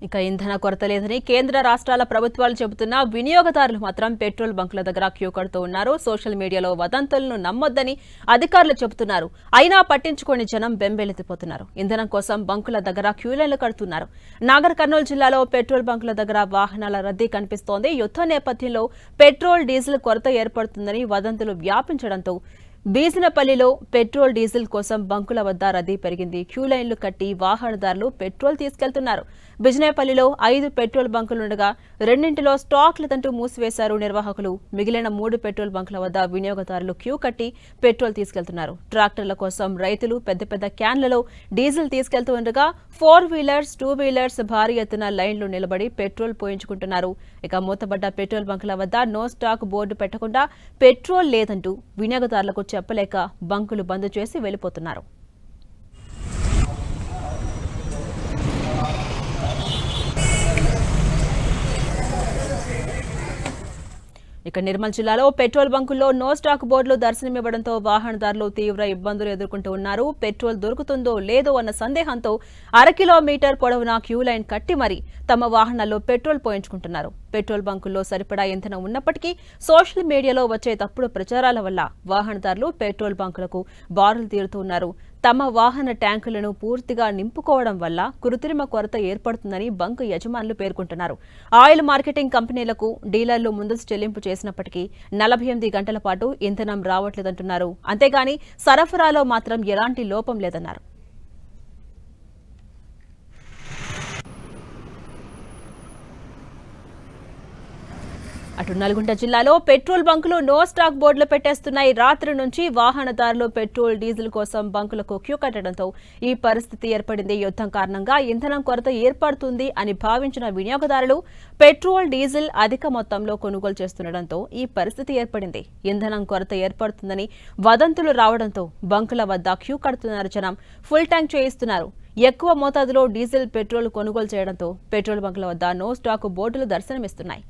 ఇక ఇంధన కొరత లేదని కేంద్ర రాష్ట్రాల ప్రభుత్వాలు చెబుతున్నా వినియోగదారులు మాత్రం పెట్రోల్ బంకుల దగ్గర క్యూ కడుతూ ఉన్నారు. సోషల్ మీడియాలో వదంతులను నమ్మొద్దని అధికారులు చెబుతున్నారు. అయినా పట్టించుకోని జనం బెంబేలెత్తిపోతున్నారు. ఇంధనం కోసం బంకుల దగ్గర క్యూలైన్లు కడుతున్నారు. నాగర్ కర్నూలు జిల్లాలో పెట్రోల్ బంకుల దగ్గర వాహనాల రద్దీ కనిపిస్తోంది. యుద్ధ నేపథ్యంలో పెట్రోల్ డీజిల్ కొరత ఏర్పడుతుందని వదంతులు వ్యాపించడంతో బీజినపల్లిలో పెట్రోల్ డీజిల్ కోసం బంకుల వద్ద రద్దీ పెరిగింది. క్యూలైన్లు కట్టి వాహనదారులు పెట్రోల్ తీసుకెళ్తున్నారు. బిజినేపల్లిలో 5 పెట్రోల్ బంకులుండగా రెండింటిలో స్టాక్ లేదంటూ మూసివేశారు నిర్వాహకులు. మిగిలిన 3 పెట్రోల్ బంకుల వద్ద వినియోగదారులు క్యూ కట్టి పెట్రోల్ తీసుకెళ్తున్నారు. ట్రాక్టర్ల కోసం రైతులు పెద్ద పెద్ద క్యాన్లలో డీజిల్ తీసుకెళ్తూ ఉండగా 4 వీలర్స్ 2 వీలర్స్ భారీ ఎత్తున లైన్లు నిలబడి పెట్రోల్ పోయించుకుంటున్నారు. ఇక మూతబడ్డ పెట్రోల్ బంకుల వద్ద నో స్టాక్ బోర్డు పెట్టకుండా పెట్రోల్ లేదంటూ వినియోగదారులకు చెప్పలేక బంకులు బంద్ చేసి వెళ్లిపోతున్నారు. ఇక నిర్మల్ జిల్లాలో పెట్రోల్ బంకుల్లో నో స్టాక్ బోర్డులు దర్శనమివ్వడంతో వాహనదారులు తీవ్ర ఇబ్బందులు ఎదుర్కొంటూ ఉన్నారు. పెట్రోల్ దొరుకుతుందో లేదో అన్న సందేహంతో 1/2 కిలోమీటర్ పొడవునా క్యూ లైన్ కట్టి మరీ తమ వాహనాల్లో పెట్రోల్ పోయించుకుంటున్నారు. పెట్రోల్ బంకుల్లో సరిపడా ఇంధనం ఉన్నప్పటికీ సోషల్ మీడియాలో వచ్చే తప్పుడు ప్రచారాల వల్ల వాహనదారులు పెట్రోల్ బంకులకు బారులు తీరుతున్నారు. తమ వాహన ట్యాంకులను పూర్తిగా నింపుకోవడం వల్ల కృత్రిమ కొరత ఏర్పడుతుందని బంకు యజమానులు పేర్కొంటున్నారు. ఆయిల్ మార్కెటింగ్ కంపెనీలకు డీలర్లు ముందస్తు చెల్లింపు చేసినప్పటికీ 48 గంటల పాటు ఇంధనం రావట్లేదంటున్నారు. అంతేగాని సరఫరాలో మాత్రం ఎలాంటి లోపం లేదన్నారు. అటు నల్గొండ జిల్లాలో పెట్రోల్ బంకులు నో స్టాక్ బోర్డులు పెట్టేస్తున్నాయి. రాత్రి నుంచి వాహనదారులు పెట్రోల్ డీజిల్ కోసం బంకులకు క్యూ కట్టడంతో ఈ పరిస్థితి ఏర్పడింది. యుద్ధం కారణంగా ఇంధనం కొరత ఏర్పడుతుంది అని భావించిన వినియోగదారులు పెట్రోల్ డీజిల్ అధిక మొత్తంలో కొనుగోలు చేస్తుండటంతో ఈ పరిస్థితి ఏర్పడింది. ఇంధనం కొరత ఏర్పడుతుందని వదంతులు రావడంతో బంకుల వద్ద క్యూ కడుతున్నారు. జనం ఫుల్ ట్యాంక్ చేయిస్తున్నారు. ఎక్కువ మోతాదులో డీజిల్ పెట్రోల్ కొనుగోలు చేయడంతో పెట్రోల్ బంకుల వద్ద నో స్టాక్ బోర్డులు దర్శనమిస్తున్నాయి.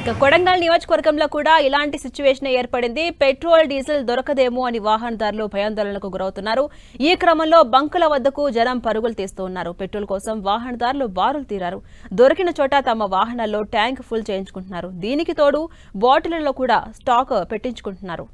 ఇక కొడంగల్ నియోజకవర్గంలో కూడా ఇలాంటి సిచ్యువేషన్ ఏర్పడింది. పెట్రోల్ డీజిల్ దొరకదేమో అని వాహనదారులు భయాందోళనకు గురవుతున్నారు. ఈ క్రమంలో బంకుల వద్దకు జనం పరుగులు తీస్తూ ఉన్నారు. పెట్రోల్ కోసం వాహనదారులు బారులు తీరారు. దొరికిన చోట తమ వాహనాల్లో ట్యాంక్ ఫుల్ చేయించుకుంటున్నారు. దీనికి తోడు బాటిళ్లలో కూడా స్టాక్ పెట్టించుకుంటున్నారు.